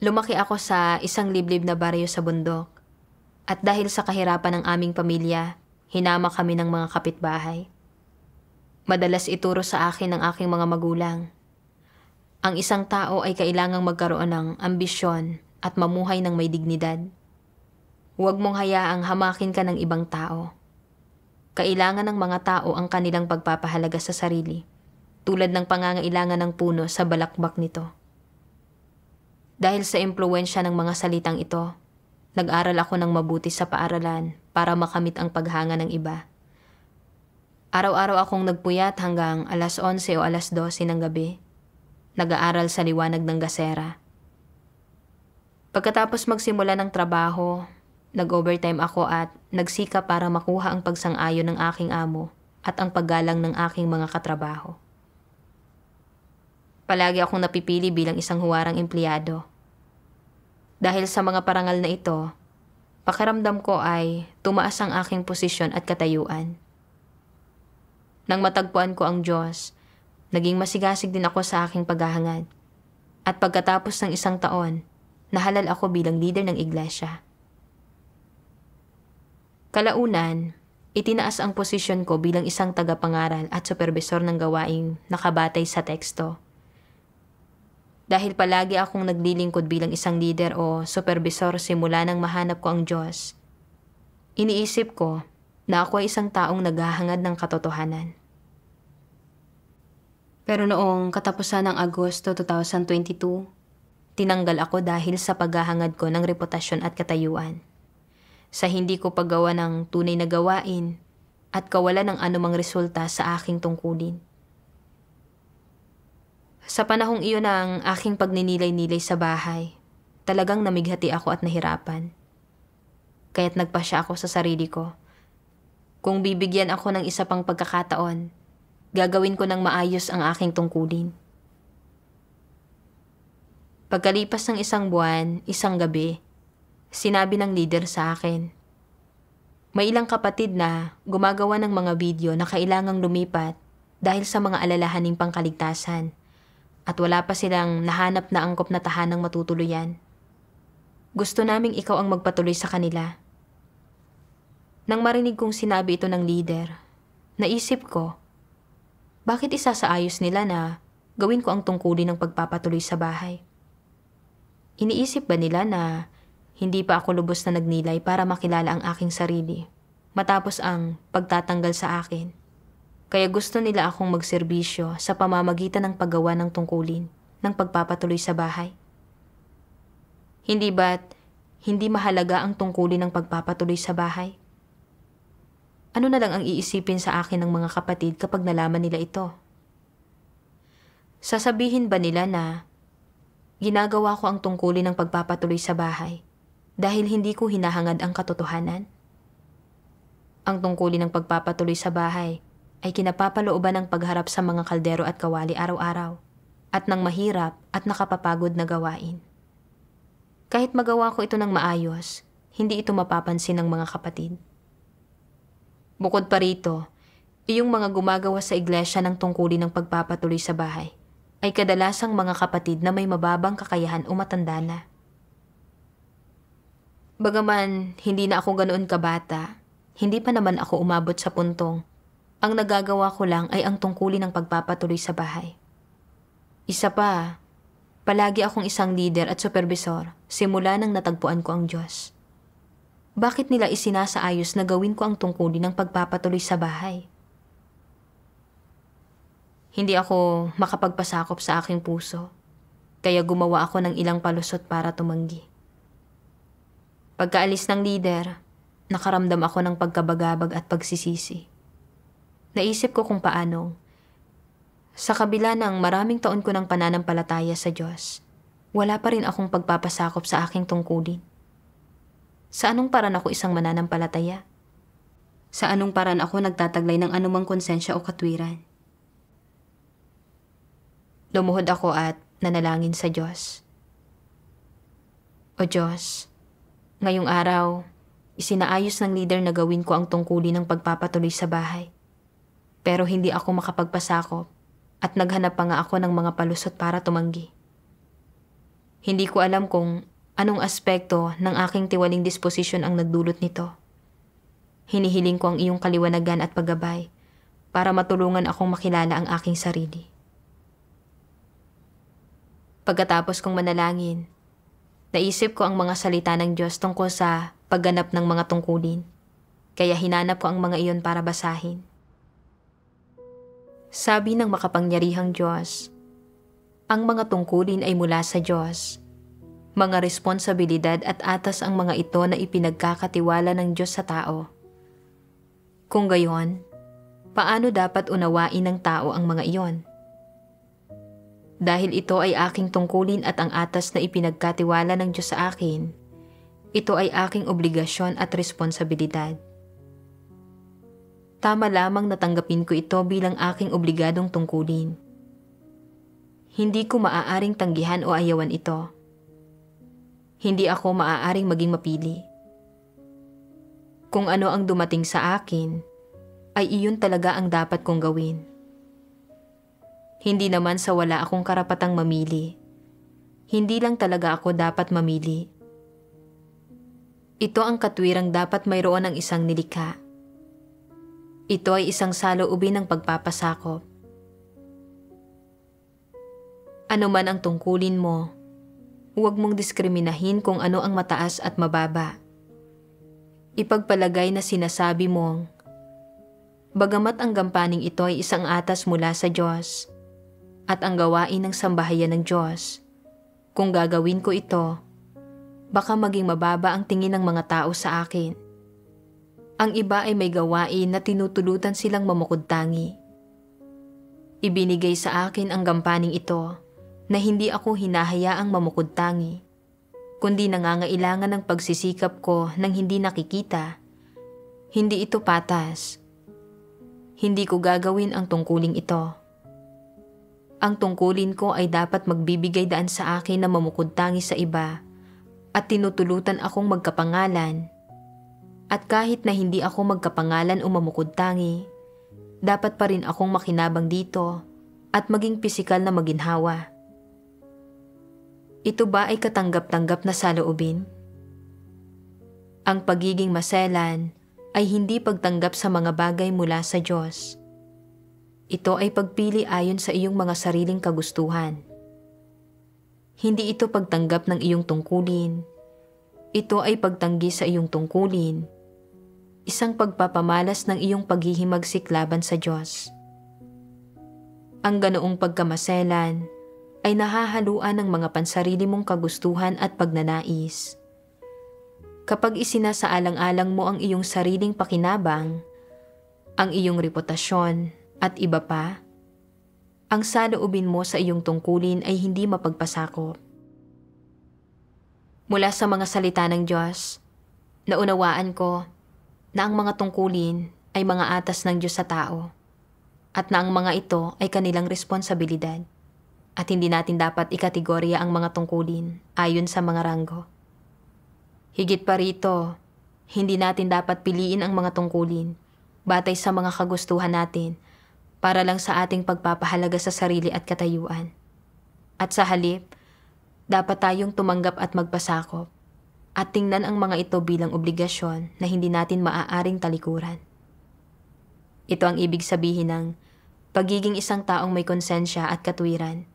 Lumaki ako sa isang liblib na baryo sa bundok. At dahil sa kahirapan ng aming pamilya, hinama kami ng mga kapitbahay. Madalas ituro sa akin ng aking mga magulang. Ang isang tao ay kailangang magkaroon ng ambisyon at mamuhay ng may dignidad. Huwag mong hayaang hamakin ka ng ibang tao. Kailangan ng mga tao ang kanilang pagpapahalaga sa sarili, tulad ng pangangailangan ng puno sa balakbak nito. Dahil sa impluwensya ng mga salitang ito, nag-aral ako ng mabuti sa paaralan para makamit ang paghanga ng iba. Araw-araw akong nagpuyat hanggang alas 11 o alas 12 ng gabi. Nag-aaral sa liwanag ng gasera. Pagkatapos magsimula ng trabaho, nag-overtime ako at nagsikap para makuha ang pagsang-ayon ng aking amo at ang paggalang ng aking mga katrabaho. Palagi akong napipili bilang isang huwarang empleyado. Dahil sa mga parangal na ito, pakiramdam ko ay tumaas ang aking posisyon at katayuan. Nang matagpuan ko ang Diyos, naging masigasig din ako sa aking paghahangad. At pagkatapos ng isang taon, nahalal ako bilang leader ng iglesia. Kalaunan, itinaas ang posisyon ko bilang isang tagapangaral at supervisor ng gawaing nakabatay sa teksto. Dahil palagi akong naglilingkod bilang isang leader o supervisor simula nang mahanap ko ang Diyos, iniisip ko na ako ay isang taong naghahangad ng katotohanan. Pero noong katapusan ng Agosto 2022, tinanggal ako dahil sa paghahangad ko ng reputasyon at katayuan. Sa hindi ko paggawa ng tunay na gawain at kawalan ng anumang resulta sa aking tungkulin. Sa panahong iyon ng aking pagninilay-nilay sa bahay, talagang namighati ako at nahirapan. Kaya't nagpasya ako sa sarili ko. Kung bibigyan ako ng isa pang pagkakataon, gagawin ko ng maayos ang aking tungkulin. Pagkalipas ng isang buwan, isang gabi, sinabi ng leader sa akin, may ilang kapatid na gumagawa ng mga video na kailangang lumipat dahil sa mga alalahaning pangkaligtasan. At wala pa silang nahanap na angkop na tahanang matutuluyan. Gusto naming ikaw ang magpatuloy sa kanila. Nang marinig kong sinabi ito ng leader, naisip ko, bakit isasaayos nila na gawin ko ang tungkulin ng pagpapatuloy sa bahay? Iniisip ba nila na hindi pa ako lubos na nagnilay para makilala ang aking sarili matapos ang pagtatanggal sa akin? Kaya gusto nila akong magserbisyo sa pamamagitan ng paggawa ng tungkulin ng pagpapatuloy sa bahay. Hindi ba't hindi mahalaga ang tungkulin ng pagpapatuloy sa bahay? Ano na lang ang iisipin sa akin ng mga kapatid kapag nalaman nila ito? Sasabihin ba nila na ginagawa ko ang tungkulin ng pagpapatuloy sa bahay dahil hindi ko hinahangad ang katotohanan? Ang tungkulin ng pagpapatuloy sa bahay ay kinapapalooban ng pagharap sa mga kaldero at kawali araw-araw at ng mahirap at nakapapagod na gawain. Kahit magawa ko ito ng maayos, hindi ito mapapansin ng mga kapatid. Bukod pa rito, iyong mga gumagawa sa iglesia ng tungkulin ng pagpapatuloy sa bahay ay kadalasang mga kapatid na may mababang kakayahan o matanda na. Bagaman hindi na ako ganoon kabata, hindi pa naman ako umabot sa puntong ang nagagawa ko lang ay ang tungkulin ng pagpapatuloy sa bahay. Isa pa, palagi akong isang leader at supervisor simula nang natagpuan ko ang Diyos. Bakit nila isinasaayos na gawin ko ang tungkulin ng pagpapatuloy sa bahay? Hindi ako makapagpasakop sa aking puso, kaya gumawa ako ng ilang palusot para tumanggi. Pagkaalis ng leader, nakaramdam ako ng pagkabagabag at pagsisisi. Naisip ko kung paano, sa kabila ng maraming taon ko ng pananampalataya sa Diyos, wala pa rin akong pagpapasakop sa aking tungkulin. Sa anong paraan ako isang mananampalataya? Sa anong paraan ako nagtataglay ng anumang konsensya o katwiran? Lumuhod ako at nanalangin sa Diyos. O Diyos, ngayong araw, isinaayos ng leader na gawin ko ang tungkulin ng pagpapatuloy sa bahay. Pero hindi ako makapagpasakop at naghanap pa nga ako ng mga palusot para tumanggi. Hindi ko alam kung anong aspekto ng aking tiwaling disposisyon ang nagdulot nito. Hinihiling ko ang iyong kaliwanagan at paggabay para matulungan akong makilala ang aking sarili. Pagkatapos kong manalangin, naisip ko ang mga salita ng Diyos tungkol sa pagganap ng mga tungkulin, kaya hinanap ko ang mga iyon para basahin. Sabi ng makapangyarihang Diyos, ang mga tungkulin ay mula sa Diyos. Mga responsibilidad at atas ang mga ito na ipinagkakatiwala ng Diyos sa tao. Kung gayon, paano dapat unawain ng tao ang mga iyon? Dahil ito ay aking tungkulin at ang atas na ipinagkatiwala ng Diyos sa akin, ito ay aking obligasyon at responsibilidad. Tama lamang natanggapin ko ito bilang aking obligadong tungkulin. Hindi ko maaaring tanggihan o ayawan ito. Hindi ako maaaring maging mapili. Kung ano ang dumating sa akin, ay iyon talaga ang dapat kong gawin. Hindi naman sa wala akong karapatang mamili. Hindi lang talaga ako dapat mamili. Ito ang katwirang dapat mayroon ng isang nilikha. Ito ay isang saloobin ng pagpapasakop. Ano man ang tungkulin mo, huwag mong diskriminahin kung ano ang mataas at mababa. Ipagpalagay na sinasabi mong, bagamat ang gampaning ito ay isang atas mula sa Diyos at ang gawain ng sambahayan ng Diyos, kung gagawin ko ito, baka maging mababa ang tingin ng mga tao sa akin. Ang iba ay may gawain na tinutulutan silang mamukod-tangi. Ibinigay sa akin ang gampaning ito na hindi ako hinahayaang mamukod-tangi, kundi nangangailangan ng pagsisikap ko nang hindi nakikita. Hindi ito patas. Hindi ko gagawin ang tungkuling ito. Ang tungkulin ko ay dapat magbibigay daan sa akin na mamukod-tangi sa iba at tinutulutan akong magkapangalan. At kahit na hindi ako magkapangalan o mamukod-tangi, dapat pa rin akong makinabang dito at maging pisikal na maginhawa. Ito ba ay katanggap-tanggap na saloobin? Ang pagiging maselan ay hindi pagtanggap sa mga bagay mula sa Diyos. Ito ay pagpili ayon sa iyong mga sariling kagustuhan. Hindi ito pagtanggap ng iyong tungkulin. Ito ay pagtanggi sa iyong tungkulin. Isang pagpapamalas ng iyong paghihimagsik laban sa Diyos. Ang ganoong pagkamaselan ay nahahaluan ng mga pansarili mong kagustuhan at pagnanais. Kapag isinasaalang-alang mo ang iyong sariling pakinabang, ang iyong reputasyon at iba pa, ang saloobin mo sa iyong tungkulin ay hindi mapagpasakop. Mula sa mga salita ng Diyos, naunawaan ko na ang mga tungkulin ay mga atas ng Diyos sa tao at na ang mga ito ay kanilang responsibilidad at hindi natin dapat ikategorya ang mga tungkulin ayon sa mga ranggo. Higit pa rito, hindi natin dapat piliin ang mga tungkulin batay sa mga kagustuhan natin para lang sa ating pagpapahalaga sa sarili at katayuan. At sa halip, dapat tayong tumanggap at magpasakop at tingnan ang mga ito bilang obligasyon na hindi natin maaaring talikuran. Ito ang ibig sabihin ng pagiging isang taong may konsensya at katwiran.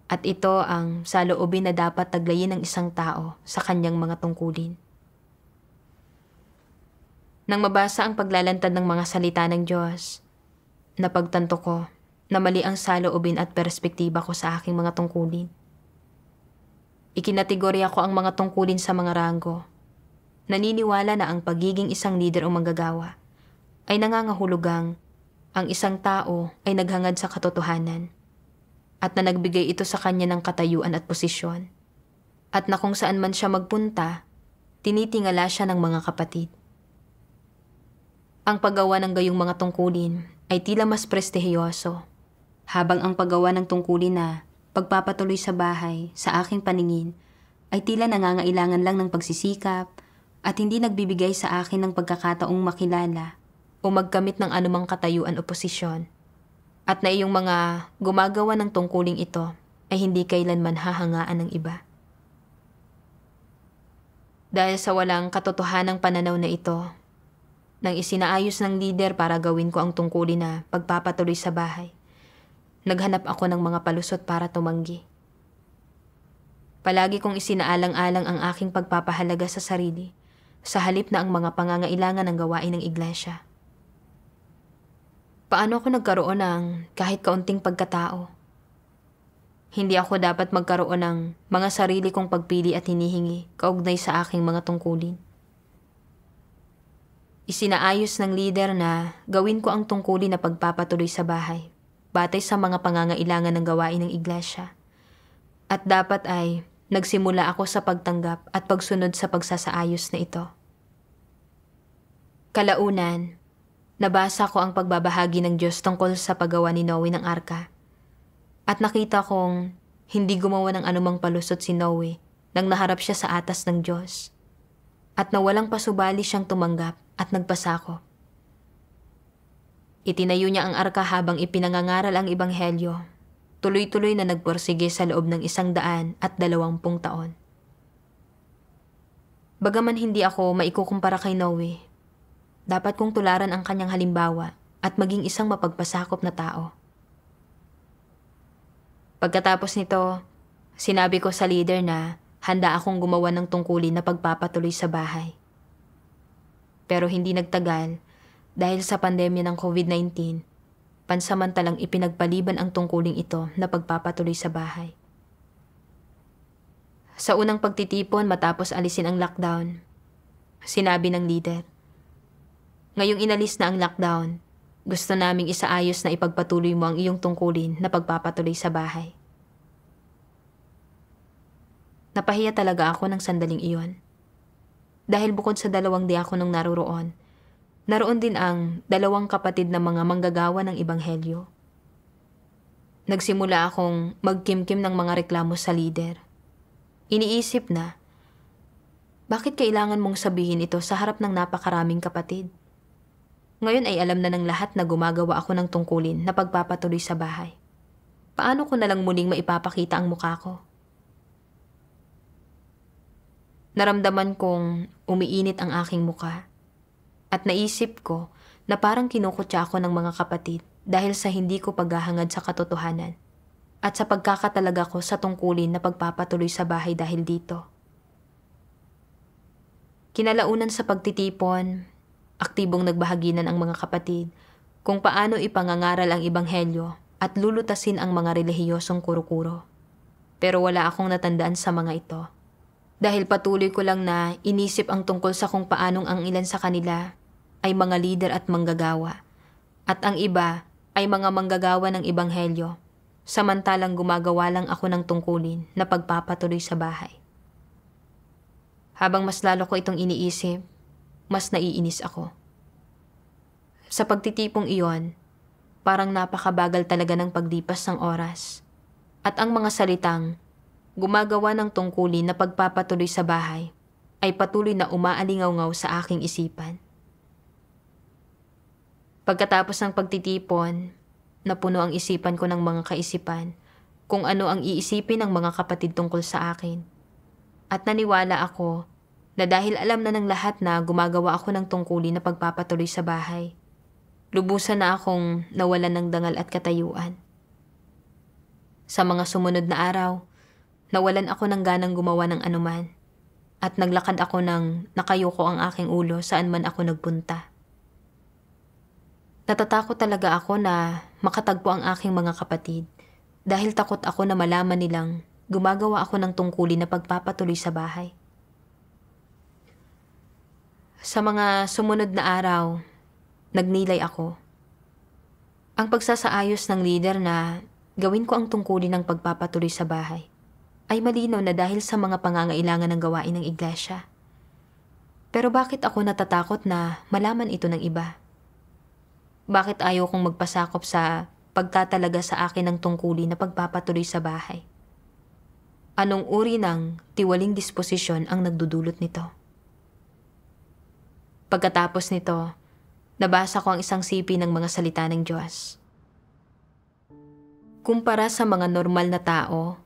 At ito ang saloobin na dapat taglayin ng isang tao sa kanyang mga tungkulin. Nang mabasa ang paglalantad ng mga salita ng Diyos, napagtanto ko na mali ang saloobin at perspektiba ko sa aking mga tungkulin. Ikinategorya ko ang mga tungkulin sa mga ranggo. Naniniwala na ang pagiging isang lider o manggagawa ay nangangahulugang ang isang tao ay naghangad sa katotohanan at na nagbigay ito sa kanya ng katayuan at posisyon at na kung saan man siya magpunta, tinitingala siya ng mga kapatid. Ang paggawa ng gayong mga tungkulin ay tila mas prestihiyoso, habang ang paggawa ng tungkulin na pagpapatuloy sa bahay sa aking paningin ay tila nangangailangan lang ng pagsisikap at hindi nagbibigay sa akin ng pagkakataong makilala o magkamit ng anumang katayuan o posisyon. At na iyong mga gumagawa ng tungkuling ito ay hindi kailanman hahangaan ng iba. Dahil sa walang katotohanang pananaw na ito, nang isinaayos ng leader para gawin ko ang tungkulin na pagpapatuloy sa bahay, naghanap ako ng mga palusot para tumanggi. Palagi kong isinaalang-alang ang aking pagpapahalaga sa sarili sa halip na ang mga pangangailangan ng gawain ng iglesia. Paano ako nagkaroon ng kahit kaunting pagkatao? Hindi ako dapat magkaroon ng mga sarili kong pagpili at hinihingi kaugnay sa aking mga tungkulin. Isinaayos ng leader na gawin ko ang tungkulin na pagpapatuloy sa bahay batay sa mga pangangailangan ng gawain ng iglesia. At dapat ay nagsimula ako sa pagtanggap at pagsunod sa pagsasaayos na ito. Kalaunan, nabasa ko ang pagbabahagi ng Diyos tungkol sa paggawa ni Noe ng arka. At nakita kong hindi gumawa ng anumang palusot si Noe nang naharap siya sa atas ng Diyos. At na walang pasubali siyang tumanggap at nagpasakop. Itinayo niya ang arka habang ipinangangaral ang ebanghelyo. Tuloy-tuloy na nagpursige sa loob ng 120 taon. Bagaman hindi ako maikukumpara kay Noe, dapat kong tularan ang kanyang halimbawa at maging isang mapagpasakop na tao. Pagkatapos nito, sinabi ko sa leader na handa akong gumawa ng tungkulin na pagpapatuloy sa bahay. Pero hindi nagtagal dahil sa pandemya ng COVID-19, pansamantalang ipinagpaliban ang tungkuling ito na pagpapatuloy sa bahay. Sa unang pagtitipon matapos alisin ang lockdown, sinabi ng leader, "Ngayong inalis na ang lockdown, gusto naming isaayos na ipagpatuloy mo ang iyong tungkulin na pagpapatuloy sa bahay." Napahiya talaga ako ng sandaling iyon. Dahil bukod sa 2 diakonong naroon din ang 2 kapatid na mga manggagawa ng ebanghelyo. Nagsimula akong magkimkim ng mga reklamo sa leader. Iniisip na, bakit kailangan mong sabihin ito sa harap ng napakaraming kapatid? Ngayon ay alam na ng lahat na gumagawa ako ng tungkulin na pagpapatuloy sa bahay. Paano ko nalang muling maipapakita ang mukha ko? Naramdaman kong umiinit ang aking mukha. At naisip ko na parang kinukutya ako ng mga kapatid dahil sa hindi ko paghahangad sa katotohanan at sa pagkakatalaga ko sa tungkulin na pagpapatuloy sa bahay dahil dito. Kinalaunan sa pagtitipon, aktibong nagbahaginan ang mga kapatid kung paano ipangangaral ang ebanghelyo at lulutasin ang mga relihiyosong kuro-kuro. Pero wala akong natandaan sa mga ito. Dahil patuloy ko lang na inisip ang tungkol sa kung paanong ang ilan sa kanila ay mga lider at manggagawa at ang iba ay mga manggagawa ng ebanghelyo samantalang gumagawa lang ako ng tungkulin na pagpapatuloy sa bahay. Habang mas lalo ko itong iniisip, mas naiinis ako. Sa pagtitipong iyon, parang napakabagal talaga ng paglipas ng oras. At ang mga salitang, gumagawa ng tungkulin na pagpapatuloy sa bahay, ay patuloy na umaalingaw-ngaw sa aking isipan. Pagkatapos ng pagtitipon, napuno ang isipan ko ng mga kaisipan kung ano ang iisipin ng mga kapatid tungkol sa akin. At naniwala ako na dahil alam na ng lahat na gumagawa ako ng tungkulin na pagpapatuloy sa bahay, lubusan na akong nawalan ng dangal at katayuan. Sa mga sumunod na araw, nawalan ako ng ganang gumawa ng anuman at naglakad ako ng nakayuko ang aking ulo saan man ako nagpunta. Natatakot talaga ako na makatagpo ang aking mga kapatid dahil takot ako na malaman nilang gumagawa ako ng tungkulin na pagpapatuloy sa bahay. Sa mga sumunod na araw, nagnilay ako. Ang pagsasaayos ng leader na gawin ko ang tungkulin ng pagpapatuloy sa bahay ay malinaw na dahil sa mga pangangailangan ng gawain ng iglesia. Pero bakit ako natatakot na malaman ito ng iba? Bakit ayaw kong magpasakop sa pagtatalaga sa akin ng tungkulin na pagpapatuloy sa bahay? Anong uri ng tiwaling disposisyon ang nagdudulot nito? Pagkatapos nito, nabasa ko ang isang sipi ng mga salita ng Diyos. Kumpara sa mga normal na tao,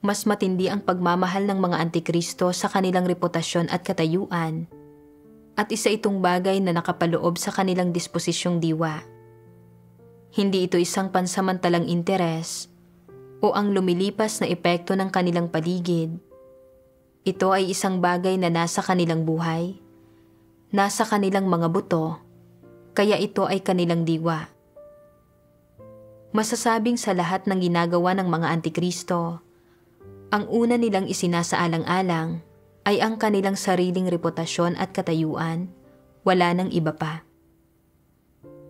Mas matindi ang pagmamahal ng mga antikristo sa kanilang reputasyon at katayuan, at isa itong bagay na nakapaloob sa kanilang disposisyong diwa. Hindi ito isang pansamantalang interes o ang lumilipas na epekto ng kanilang paligid. Ito ay isang bagay na nasa kanilang buhay, nasa kanilang mga buto, kaya ito ay kanilang diwa. Masasabing sa lahat ng ginagawa ng mga antikristo, ang una nilang isinasaalang-alang ay ang kanilang sariling reputasyon at katayuan, wala nang iba pa.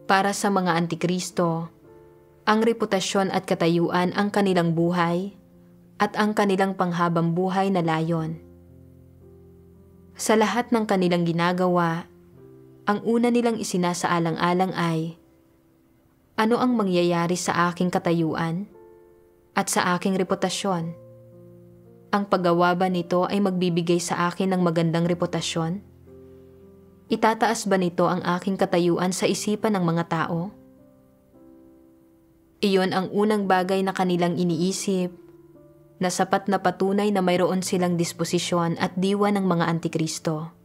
Para sa mga antikristo, ang reputasyon at katayuan ang kanilang buhay at ang kanilang panghabang buhay na layon. Sa lahat ng kanilang ginagawa, ang una nilang isinasaalang-alang ay, ano ang mangyayari sa aking katayuan at sa aking reputasyon? Ang paggawa ba nito ay magbibigay sa akin ng magandang reputasyon? Itataas ba nito ang aking katayuan sa isipan ng mga tao? Iyon ang unang bagay na kanilang iniisip, na sapat na patunay na mayroon silang disposisyon at diwa ng mga antikristo.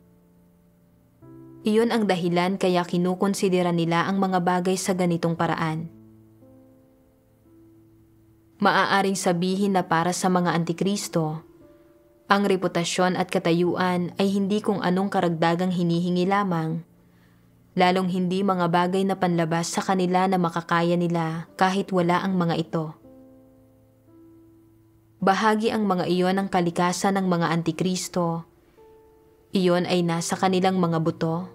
Iyon ang dahilan kaya kinukonsidera nila ang mga bagay sa ganitong paraan. Maaaring sabihin na para sa mga antikristo, ang reputasyon at katayuan ay hindi kung anong karagdagang hinihingi lamang, lalong hindi mga bagay na panlabas sa kanila na makakaya nila kahit wala ang mga ito. Bahagi ang mga iyon ng kalikasan ng mga antikristo. Iyon ay nasa kanilang mga buto,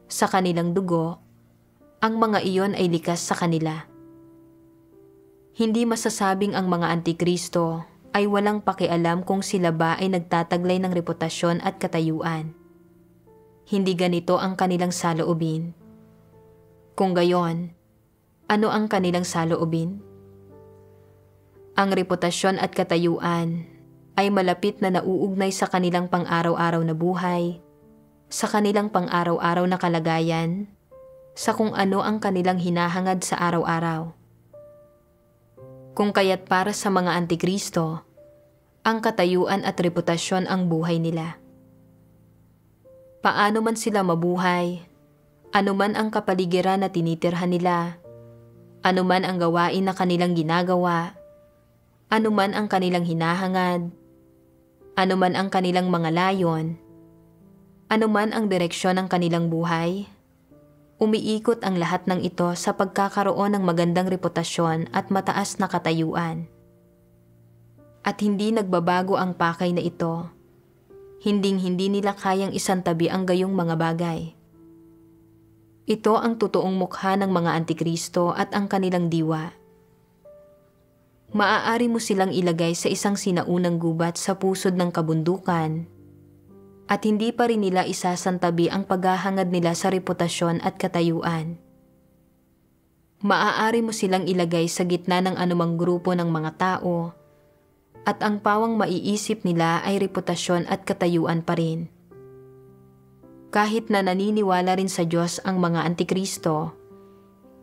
sa kanilang dugo, ang mga iyon ay likas sa kanila. Hindi masasabing ang mga antikristo ay walang pakialam kung sila ba ay nagtataglay ng reputasyon at katayuan. Hindi ganito ang kanilang saloobin. Kung gayon, ano ang kanilang saloobin? Ang reputasyon at katayuan ay malapit na nauugnay sa kanilang pang-araw-araw na buhay, sa kanilang pang-araw-araw na kalagayan, sa kung ano ang kanilang hinahangad sa araw-araw. Kung kaya't para sa mga antikristo, ang katayuan at reputasyon ang buhay nila. Paano man sila mabuhay, anuman ang kapaligiran na tinitirhan nila, anuman ang gawain na kanilang ginagawa, anuman ang kanilang hinahangad, anuman ang kanilang mga layon, anuman ang direksyon ng kanilang buhay, umiikot ang lahat ng ito sa pagkakaroon ng magandang reputasyon at mataas na katayuan. At hindi nagbabago ang pakay na ito, hinding-hindi nila kayang isantabi ang gayong mga bagay. Ito ang totoong mukha ng mga antikristo at ang kanilang diwa. Maaari mo silang ilagay sa isang sinaunang gubat sa pusod ng kabundukan at hindi pa rin nila isasantabi ang paghahangad nila sa reputasyon at katayuan. Maaari mo silang ilagay sa gitna ng anumang grupo ng mga tao at ang pawang maiisip nila ay reputasyon at katayuan pa rin. Kahit na naniniwala rin sa Diyos ang mga antikristo,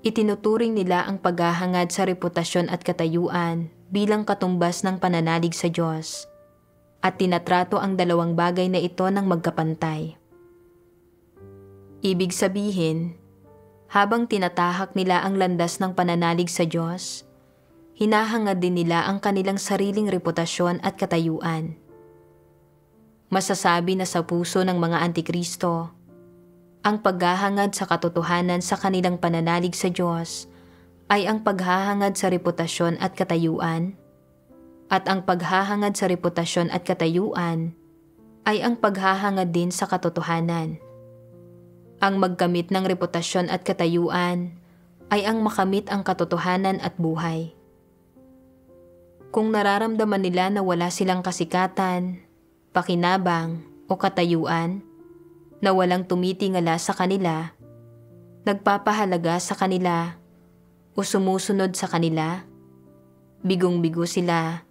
itinuturing nila ang paghahangad sa reputasyon at katayuan bilang katumbas ng pananalig sa Diyos at tinatrato ang dalawang bagay na ito ng magkapantay. Ibig sabihin, habang tinatahak nila ang landas ng pananalig sa Diyos, hinahangad din nila ang kanilang sariling reputasyon at katayuan. Masasabi na sa puso ng mga antikristo, ang paghahangad sa katotohanan sa kanilang pananalig sa Diyos ay ang paghahangad sa reputasyon at katayuan, at ang paghahangad sa reputasyon at katayuan ay ang paghahangad din sa katotohanan. Ang magkamit ng reputasyon at katayuan ay ang makamit ang katotohanan at buhay. Kung nararamdaman nila na wala silang kasikatan, pakinabang o katayuan, na walang tumitingala sa kanila, nagpapahalaga sa kanila o sumusunod sa kanila, bigong-bigo sila,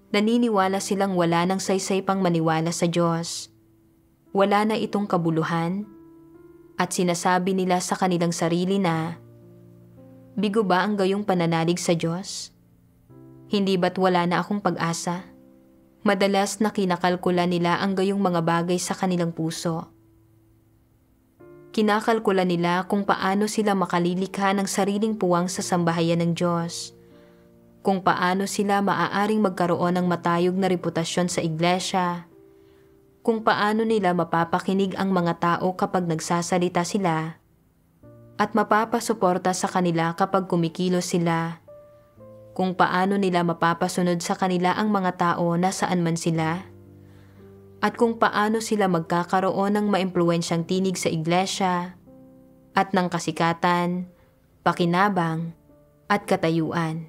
naniniwala silang wala ng saysay pang maniwala sa Diyos, wala na itong kabuluhan, at sinasabi nila sa kanilang sarili na, bigo ba ang gayong pananalig sa Diyos? Hindi ba't wala na akong pag-asa? Madalas na kinakalkula nila ang gayong mga bagay sa kanilang puso. Kinakalkula nila kung paano sila makalilikha ng sariling puwang sa sambahayan ng Diyos, kung paano sila maaaring magkaroon ng matayog na reputasyon sa iglesia, kung paano nila mapapakinig ang mga tao kapag nagsasalita sila, at mapapasuporta sa kanila kapag kumikilos sila, kung paano nila mapapasunod sa kanila ang mga tao na saan man sila, at kung paano sila magkakaroon ng maimpluwensyang tinig sa iglesia, at ng kasikatan, pakinabang, at katayuan.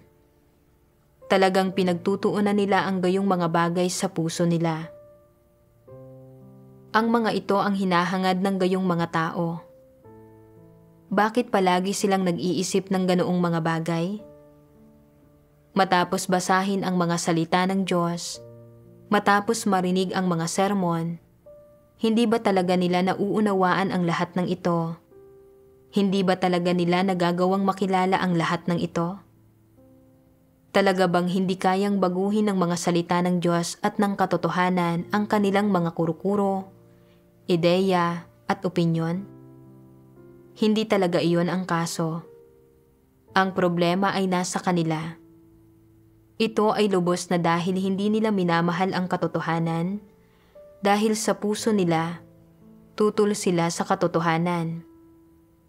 Talagang pinagtutuunan nila ang gayong mga bagay sa puso nila. Ang mga ito ang hinahangad ng gayong mga tao. Bakit palagi silang nag-iisip ng ganoong mga bagay? Matapos basahin ang mga salita ng Diyos, matapos marinig ang mga sermon, hindi ba talaga nila nauunawaan ang lahat ng ito? Hindi ba talaga nila nagagawang makilala ang lahat ng ito? Talaga bang hindi kayang baguhin ng mga salita ng Diyos at ng katotohanan ang kanilang mga kurukuro, ideya at opinyon? Hindi talaga iyon ang kaso. Ang problema ay nasa kanila. Ito ay lubos na dahil hindi nila minamahal ang katotohanan, dahil sa puso nila, tutol sila sa katotohanan.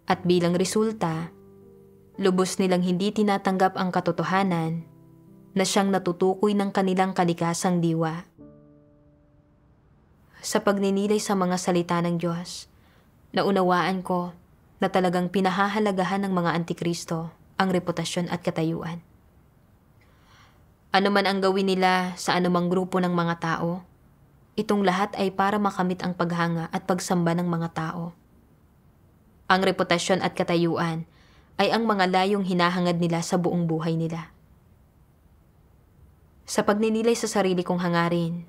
At bilang resulta, lubos nilang hindi tinatanggap ang katotohanan na siyang natutukoy ng kanilang kalikasang diwa. Sa pagninilay sa mga salita ng Diyos, naunawaan ko na talagang pinahahalagahan ng mga antikristo ang reputasyon at katayuan. Ano man ang gawin nila sa anumang grupo ng mga tao, itong lahat ay para makamit ang paghanga at pagsamba ng mga tao. Ang reputasyon at katayuan ay ang mga layong hinahangad nila sa buong buhay nila. Sa pagninilay sa sarili kong hangarin,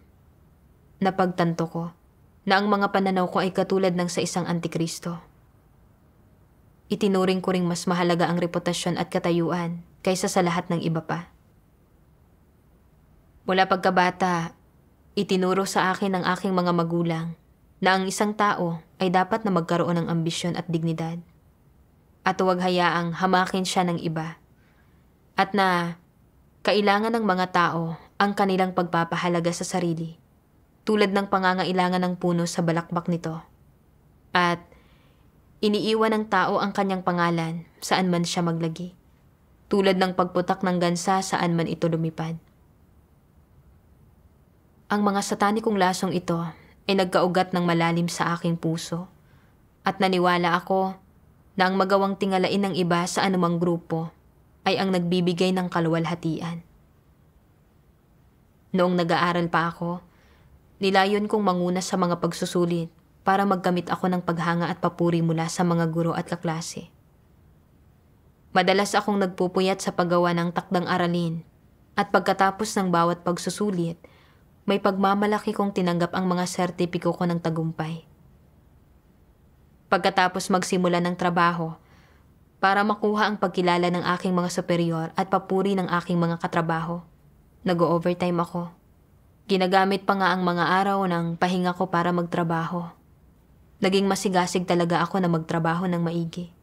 napagtanto ko na ang mga pananaw ko ay katulad ng sa isang antikristo. Itinuring ko ring mas mahalaga ang reputasyon at katayuan kaysa sa lahat ng iba pa. Mula pagkabata, itinuro sa akin ng aking mga magulang na ang isang tao ay dapat na magkaroon ng ambisyon at dignidad, at huwag hayaang hamakin siya ng iba, at na kailangan ng mga tao ang kanilang pagpapahalaga sa sarili, tulad ng pangangailangan ng puno sa balakbak nito, at iniiwan ng tao ang kanyang pangalan saan man siya maglagi, tulad ng pagputak ng gansa saan man ito lumipad. Ang mga satanikong lasong ito ay nagkaugat ng malalim sa aking puso, at naniwala ako na ang magawang tingalain ng iba sa anumang grupo ay ang nagbibigay ng kaluwalhatian. Noong nag-aaral pa ako, nilayon kong manguna sa mga pagsusulit para magkamit ako ng paghanga at papuri mula sa mga guro at kaklase. Madalas akong nagpupuyat sa paggawa ng takdang aralin, at pagkatapos ng bawat pagsusulit, may pagmamalaki kong tinanggap ang mga sertipiko ko ng tagumpay. Pagkatapos magsimula ng trabaho, para makuha ang pagkilala ng aking mga superior at papuri ng aking mga katrabaho, nag-overtime ako. Ginagamit pa nga ang mga araw ng pahinga ko para magtrabaho. Naging masigasig talaga ako na magtrabaho ng maigi.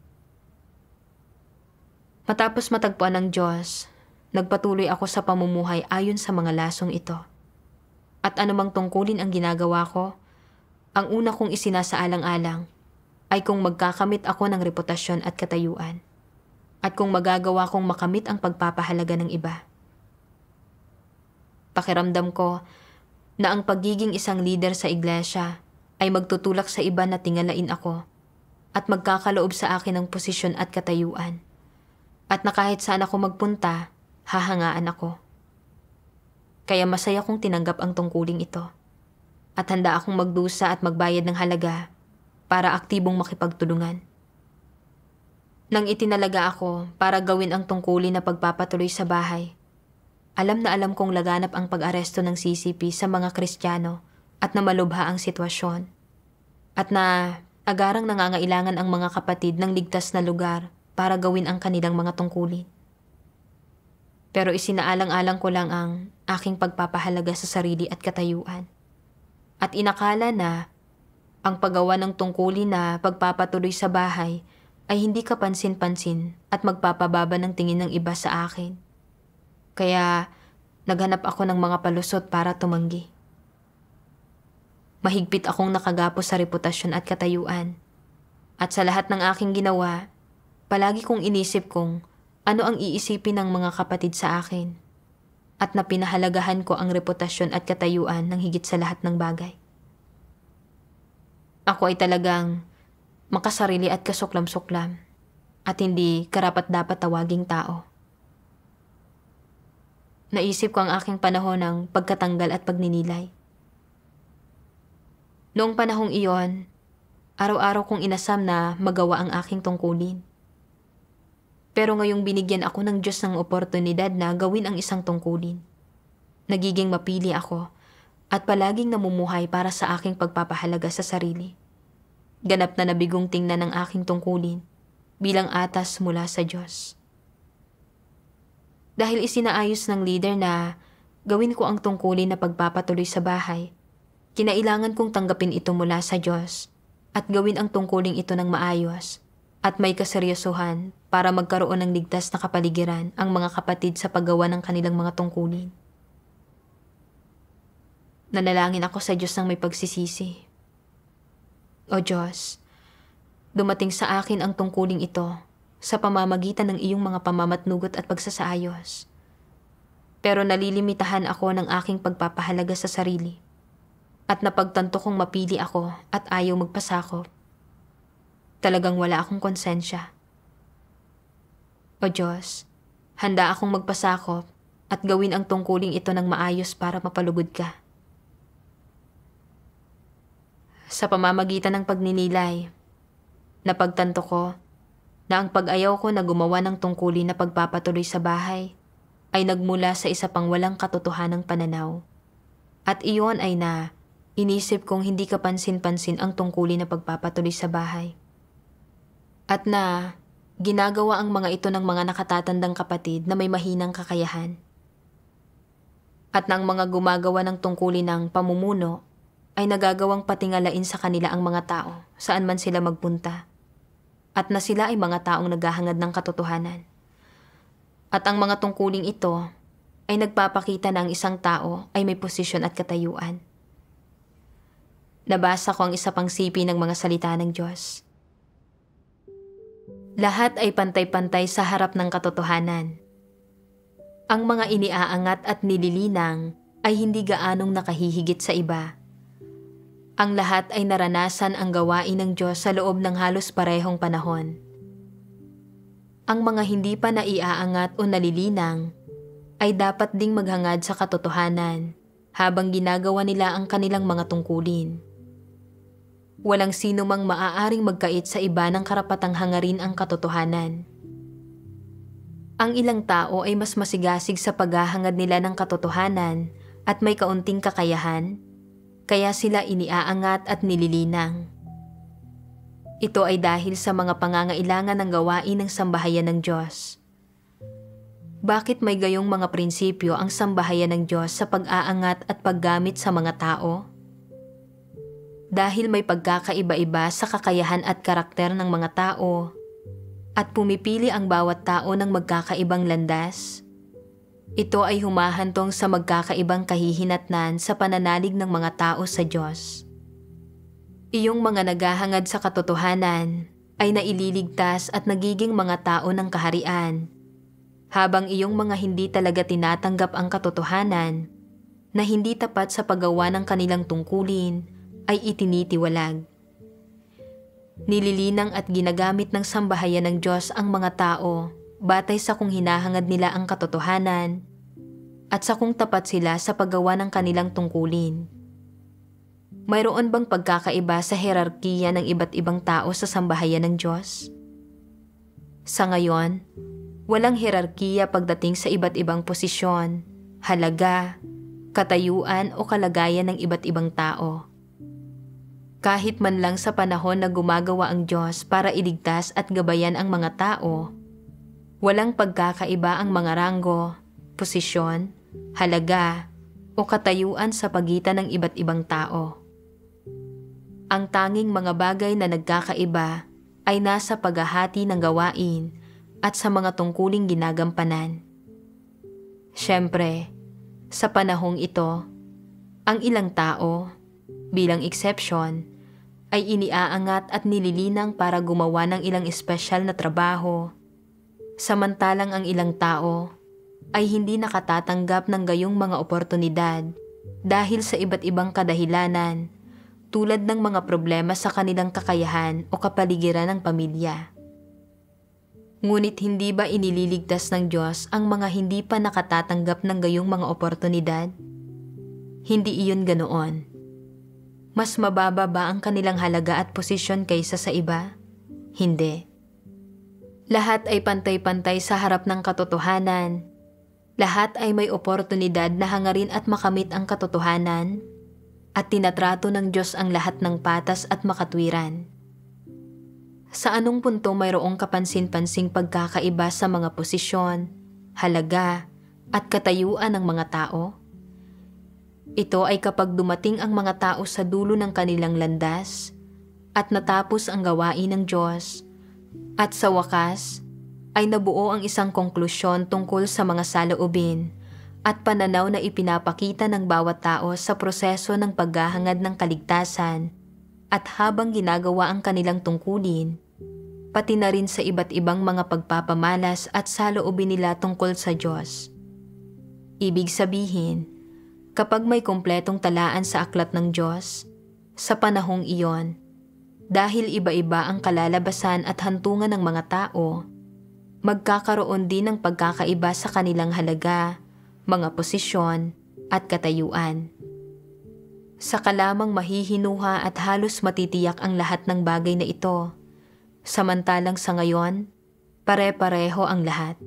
Matapos matagpuan ng Diyos, nagpatuloy ako sa pamumuhay ayon sa mga lasong ito. At anumang tungkulin ang ginagawa ko, ang una kong isinasaalang-alang ay kung magkakamit ako ng reputasyon at katayuan, at kung magagawa kong makamit ang pagpapahalaga ng iba. Pakiramdam ko na ang pagiging isang leader sa iglesia ay magtutulak sa iba na tingalain ako at magkakaloob sa akin ng posisyon at katayuan, at na kahit saan ako magpunta, hahangaan ako. Kaya masaya kong tinanggap ang tungkuling ito, at handa akong magdusa at magbayad ng halaga para aktibong makipagtulungan. Nang itinalaga ako para gawin ang tungkulin na pagpapatuloy sa bahay, alam na alam kong laganap ang pag-aresto ng CCP sa mga Kristiyano at na malubha ang sitwasyon, at na agarang nangangailangan ang mga kapatid ng ligtas na lugar para gawin ang kanilang mga tungkulin. Pero isinaalang-alang ko lang ang aking pagpapahalaga sa sarili at katayuan. At inakala na ang paggawa ng tungkulin na pagpapatuloy sa bahay ay hindi kapansin-pansin at magpapababa ng tingin ng iba sa akin. Kaya naghanap ako ng mga palusot para tumanggi. Mahigpit akong nakagapos sa reputasyon at katayuan. At sa lahat ng aking ginawa, palagi kong inisip kung ano ang iisipin ng mga kapatid sa akin. At na pinahalagahan ko ang reputasyon at katayuan ng higit sa lahat ng bagay. Ako ay talagang makasarili at kasuklam-suklam at hindi karapat-dapat tawaging tao. Naisip ko ang aking panahon ng pagkatanggal at pagninilay. Noong panahong iyon, araw-araw kong inasam na magawa ang aking tungkulin. Pero ngayong binigyan ako ng Diyos ng oportunidad na gawin ang isang tungkulin. Nagiging mapili ako at palaging namumuhay para sa aking pagpapahalaga sa sarili. Ganap na nabigong tingnan ang aking tungkulin bilang atas mula sa Diyos. Dahil isinaayos ng leader na gawin ko ang tungkulin na pagpapatuloy sa bahay, kinailangan kong tanggapin ito mula sa Diyos at gawin ang tungkuling ito ng maayos at may kaseryosohan para magkaroon ng ligtas na kapaligiran ang mga kapatid sa paggawa ng kanilang mga tungkulin. Nanalangin ako sa Diyos ng may pagsisisi. O Diyos, dumating sa akin ang tungkuling ito sa pamamagitan ng iyong mga pamamatnugot at pagsasaayos. Pero nalilimitahan ako ng aking pagpapahalaga sa sarili. At napagtanto kong mapili ako at ayaw magpasakop. Talagang wala akong konsensya. O Diyos, handa akong magpasakop at gawin ang tungkuling ito ng maayos para mapalugod ka. Sa pamamagitan ng pagninilay, napagtanto ko na ang pag-ayaw ko na gumawa ng tungkulin na pagpapatuloy sa bahay ay nagmula sa isa pang walang katotohanang pananaw. At iyon ay na inisip kong hindi kapansin-pansin ang tungkulin na pagpapatuloy sa bahay. At na ginagawa ang mga ito ng mga nakatatandang kapatid na may mahinang kakayahan. At na ang mga gumagawa ng tungkulin ng pamumuno ay nagagawang patingalain sa kanila ang mga tao saan man sila magpunta. At na sila ay mga taong naghahangad ng katotohanan. At ang mga tungkuling ito ay nagpapakita na ang isang tao ay may posisyon at katayuan. Nabasa ko ang isa pang sipi ng mga salita ng Diyos. Lahat ay pantay-pantay sa harap ng katotohanan. Ang mga iniaangat at nililinang ay hindi gaanong nakahihigit sa iba. Ang lahat ay naranasan ang gawain ng Diyos sa loob ng halos parehong panahon. Ang mga hindi pa naiaangat o nalilinang ay dapat ding maghangad sa katotohanan habang ginagawa nila ang kanilang mga tungkulin. Walang sino mang maaaring magkait sa iba ng karapatang hangarin ang katotohanan. Ang ilang tao ay mas masigasig sa paghahangad nila ng katotohanan at may kaunting kakayahan, kaya sila iniaangat at nililinang. Ito ay dahil sa mga pangangailangan ng gawain ng sambahayan ng Diyos. Bakit may gayong mga prinsipyo ang sambahayan ng Diyos sa pag-aangat at paggamit sa mga tao? Dahil may pagkakaiba-iba sa kakayahan at karakter ng mga tao at pumipili ang bawat tao ng magkakaibang landas. Ito ay humahantong sa magkakaibang kahihinatnan sa pananalig ng mga tao sa Diyos. Iyong mga naghahangad sa katotohanan ay naililigtas at nagiging mga tao ng kaharian, habang iyong mga hindi talaga tinatanggap ang katotohanan na hindi tapat sa paggawa ng kanilang tungkulin ay itinitiwalag. Nililinang at ginagamit ng sambahayan ng Diyos ang mga tao batay sa kung hinahangad nila ang katotohanan at sa kung tapat sila sa paggawa ng kanilang tungkulin. Mayroon bang pagkakaiba sa hierarkiya ng iba't ibang tao sa sambahayan ng Diyos? Sa ngayon, walang hierarkiya pagdating sa iba't ibang posisyon, halaga, katayuan o kalagayan ng iba't ibang tao. Kahit man lang sa panahon na gumagawa ang Diyos para iligtas at gabayan ang mga tao, walang pagkakaiba ang mga ranggo, posisyon, halaga, o katayuan sa pagitan ng iba't ibang tao. Ang tanging mga bagay na nagkakaiba ay nasa paghahati ng gawain at sa mga tungkuling ginagampanan. Siyempre, sa panahong ito, ang ilang tao, bilang exception, ay iniaangat at nililinang para gumawa ng ilang espesyal na trabaho, samantalang ang ilang tao ay hindi nakatatanggap ng gayong mga oportunidad dahil sa iba't ibang kadahilanan tulad ng mga problema sa kanilang kakayahan o kapaligiran ng pamilya. Ngunit hindi ba inililigtas ng Diyos ang mga hindi pa nakatatanggap ng gayong mga oportunidad? Hindi iyon ganoon. Mas mababa ba ang kanilang halaga at posisyon kaysa sa iba? Hindi. Lahat ay pantay-pantay sa harap ng katotohanan. Lahat ay may oportunidad na hangarin at makamit ang katotohanan, at tinatrato ng Diyos ang lahat ng patas at makatwiran. Sa anong punto mayroong kapansin-pansing pagkakaiba sa mga posisyon, halaga, at katayuan ng mga tao? Ito ay kapag dumating ang mga tao sa dulo ng kanilang landas at natapos ang gawain ng Diyos, at sa wakas ay nabuo ang isang konklusyon tungkol sa mga saloobin at pananaw na ipinapakita ng bawat tao sa proseso ng paghahangad ng kaligtasan, at habang ginagawa ang kanilang tungkulin, pati na rin sa iba't ibang mga pagpapamalas at saloobin nila tungkol sa Diyos. Ibig sabihin, kapag may kumpletong talaan sa aklat ng Diyos, sa panahong iyon, dahil iba-iba ang kalalabasan at hantungan ng mga tao, magkakaroon din ng pagkakaiba sa kanilang halaga, mga posisyon, at katayuan. Saka lamang mahihinuha at halos matitiyak ang lahat ng bagay na ito, samantalang sa ngayon, pare-pareho ang lahat.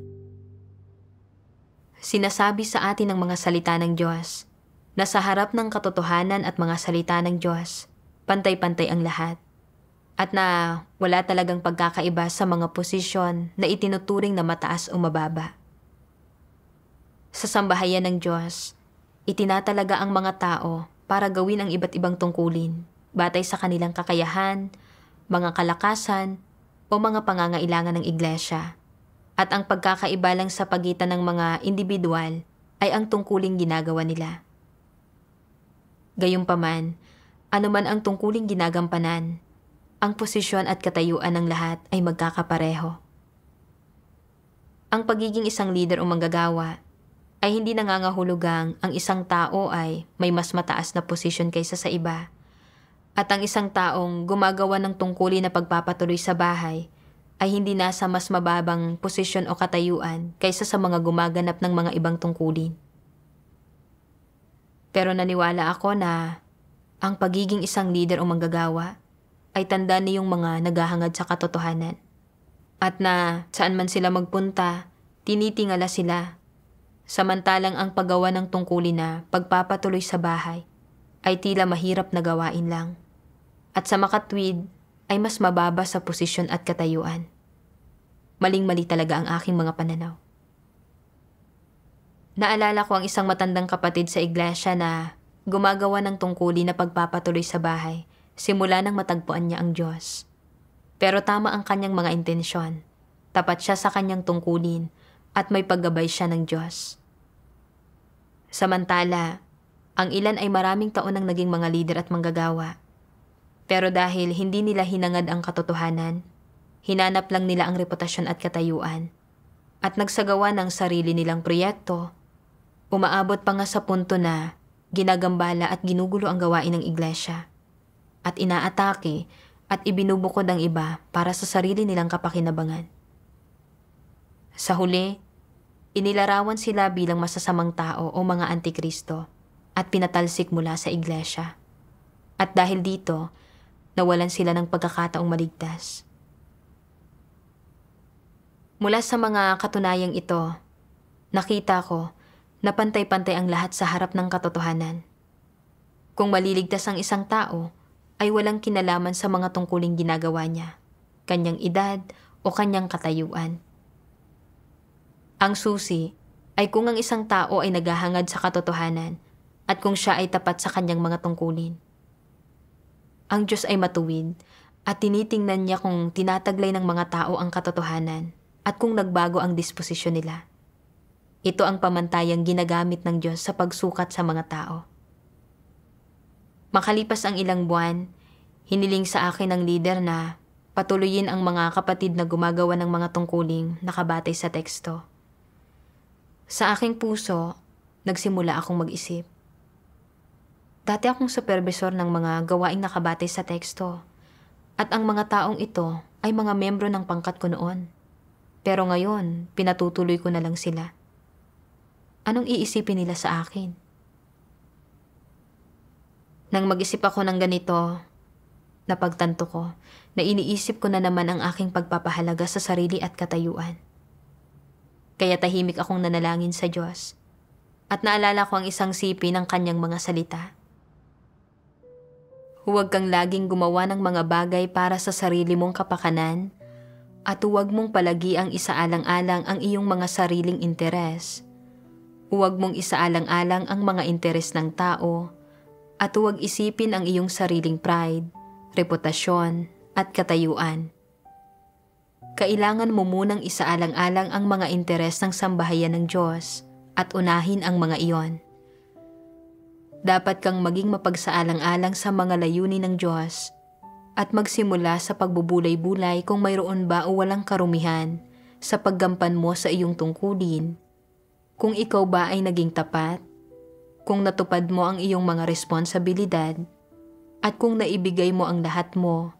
Sinasabi sa atin ng mga salita ng Diyos na sa harap ng katotohanan at mga salita ng Diyos, pantay-pantay ang lahat, at na wala talagang pagkakaiba sa mga posisyon na itinuturing na mataas o mababa. Sa sambahayan ng Diyos, itinatalaga ang mga tao para gawin ang iba't ibang tungkulin batay sa kanilang kakayahan, mga kalakasan, o mga pangangailangan ng iglesia. At ang pagkakaiba lang sa pagitan ng mga individual ay ang tungkuling ginagawa nila. Gayunpaman, anuman ang tungkuling ginagampanan, ang posisyon at katayuan ng lahat ay magkakapareho. Ang pagiging isang leader o manggagawa ay hindi nangangahulugang ang isang tao ay may mas mataas na posisyon kaysa sa iba, at ang isang taong gumagawa ng tungkulin na pagpapatuloy sa bahay ay hindi nasa mas mababang posisyon o katayuan kaysa sa mga gumaganap ng mga ibang tungkulin. Pero naniwala ako na ang pagiging isang leader o manggagawa ay tanda niyong mga naghahangad sa katotohanan, at na saan man sila magpunta, tinitingala sila. Samantalang ang paggawa ng tungkulin na pagpapatuloy sa bahay ay tila mahirap na gawain lang, at sa makatwid ay mas mababa sa posisyon at katayuan. Maling-mali talaga ang aking mga pananaw. Naalala ko ang isang matandang kapatid sa iglesia na gumagawa ng tungkulin na pagpapatuloy sa bahay simula nang matagpuan niya ang Diyos. Pero tama ang kanyang mga intensyon, tapat siya sa kanyang tungkulin, at may paggabay siya ng Diyos. Samantala, ang ilan ay maraming taon nang naging mga lider at manggagawa. Pero dahil hindi nila hinangad ang katotohanan, hinanap lang nila ang reputasyon at katayuan, at nagsagawa ng sarili nilang proyekto, umaabot pa nga sa punto na ginagambala at ginugulo ang gawain ng iglesia, at inaatake at ibinubukod ang iba para sa sarili nilang kapakinabangan. Sa huli, inilarawan sila bilang masasamang tao o mga antikristo at pinatalsik mula sa iglesia. At dahil dito, nawalan sila ng pagkakataong maligtas. Mula sa mga katunayang ito, nakita ko na pantay-pantay ang lahat sa harap ng katotohanan. Kung maliligtas ang isang tao, ay walang kinalaman sa mga tungkuling ginagawa niya, kanyang edad o kanyang katayuan. Ang susi ay kung ang isang tao ay naghahangad sa katotohanan at kung siya ay tapat sa kanyang mga tungkulin. Ang Diyos ay matuwid at tinitingnan niya kung tinataglay ng mga tao ang katotohanan at kung nagbago ang disposisyon nila. Ito ang pamantayang ginagamit ng Diyos sa pagsukat sa mga tao. Makalipas ang ilang buwan, hiniling sa akin ng leader na patuloyin ang mga kapatid na gumagawa ng mga tungkuling nakabatay sa teksto. Sa aking puso, nagsimula akong mag-isip. Dati akong supervisor ng mga gawaing nakabatay sa teksto at ang mga taong ito ay mga membro ng pangkat ko noon. Pero ngayon, pinatutuloy ko na lang sila. Anong iisipin nila sa akin? Nang mag-isip ako ng ganito, napagtanto ko na iniisip ko na naman ang aking pagpapahalaga sa sarili at katayuan. Kaya tahimik akong nanalangin sa Diyos at naalala ko ang isang sipi ng kanyang mga salita. Huwag kang laging gumawa ng mga bagay para sa sarili mong kapakanan at huwag mong palagi ang isaalang-alang ang iyong mga sariling interes. Huwag mong isaalang-alang ang mga interes ng tao at huwag isipin ang iyong sariling pride, reputasyon at katayuan. Kailangan mo munang isaalang-alang ang mga interes ng sambahayan ng Diyos at unahin ang mga iyon. Dapat kang maging mapagsaalang-alang sa mga layunin ng Diyos at magsimula sa pagbubulay-bulay kung mayroon ba o walang karumihan sa paggampan mo sa iyong tungkulin, kung ikaw ba ay naging tapat, kung natupad mo ang iyong mga responsibilidad, at kung naibigay mo ang lahat mo,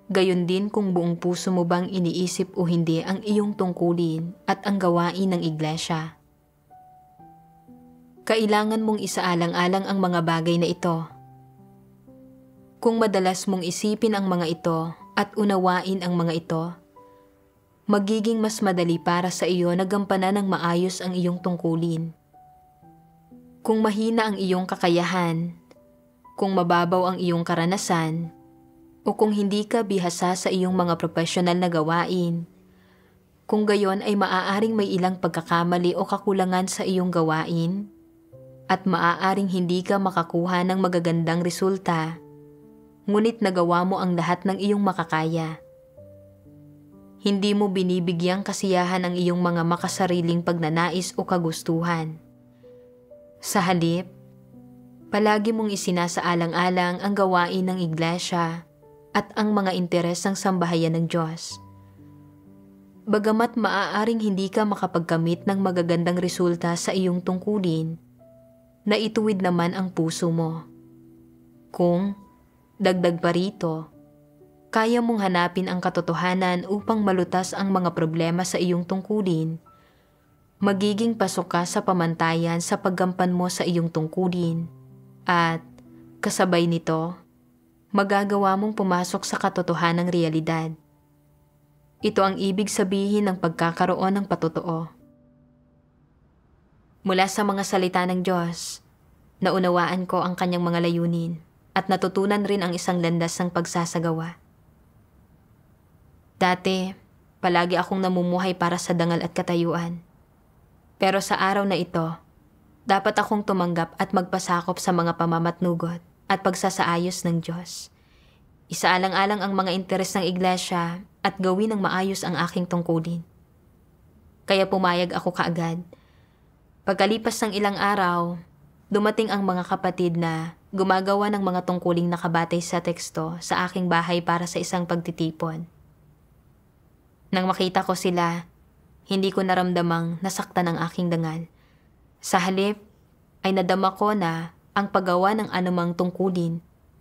gayon din kung buong puso mo bang iniisip o hindi ang iyong tungkulin at ang gawain ng iglesia. Kailangan mong isaalang-alang ang mga bagay na ito. Kung madalas mong isipin ang mga ito at unawain ang mga ito, magiging mas madali para sa iyo na gampanan ng maayos ang iyong tungkulin. Kung mahina ang iyong kakayahan, kung mababaw ang iyong karanasan, o kung hindi ka bihasa sa iyong mga profesional na gawain, kung gayon ay maaaring may ilang pagkakamali o kakulangan sa iyong gawain, at maaaring hindi ka makakuha ng magagandang resulta, ngunit nagawa mo ang lahat ng iyong makakaya. Hindi mo binibigyang kasiyahan ang iyong mga makasariling pagnanais o kagustuhan. Sa halip, palagi mong isinasaalang-alang ang gawain ng iglesia at ang mga interes ng sambahayan ng Diyos. Bagamat maaaring hindi ka makapagkamit ng magagandang resulta sa iyong tungkulin, naituwid naman ang puso mo. Kung, dagdag pa rito, kaya mong hanapin ang katotohanan upang malutas ang mga problema sa iyong tungkulin, magiging pasok ka sa pamantayan sa paggampan mo sa iyong tungkulin at, kasabay nito, magagawa mong pumasok sa katotohanang realidad. Ito ang ibig sabihin ng pagkakaroon ng patotoo. Mula sa mga salita ng Diyos, naunawaan ko ang kanyang mga layunin at natutunan rin ang isang landas ng pagsasagawa. Dati, palagi akong namumuhay para sa dangal at katayuan. Pero sa araw na ito, dapat akong tumanggap at magpasakop sa mga pamamatnugot at pagsasaayos ng Diyos. Isaalang-alang ang mga interes ng iglesia at gawin ng maayos ang aking tungkulin. Kaya pumayag ako kaagad. Pagkalipas ng ilang araw, dumating ang mga kapatid na gumagawa ng mga tungkuling nakabatay sa teksto sa aking bahay para sa isang pagtitipon. Nang makita ko sila, hindi ko naramdamang nasaktan ang aking dangal. Sa halip, ay nadama ko na ang paggawa ng anumang tungkulin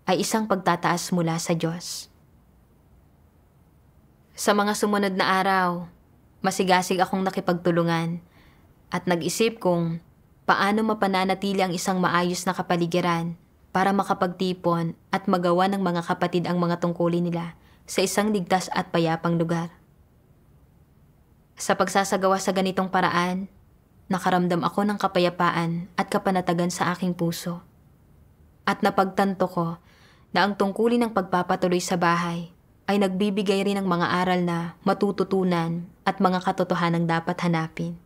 ay isang pagtataas mula sa Diyos. Sa mga sumunod na araw, masigasig akong nakipagtulungan at nag-isip kung paano mapananatili ang isang maayos na kapaligiran para makapagtipon at magawa ng mga kapatid ang mga tungkulin nila sa isang ligtas at payapang lugar. Sa pagsasagawa sa ganitong paraan, nakaramdam ako ng kapayapaan at kapanatagan sa aking puso. At napagtanto ko na ang tungkulin ng pagpapatuloy sa bahay ay nagbibigay rin ng mga aral na matututunan at mga katotohanang dapat hanapin.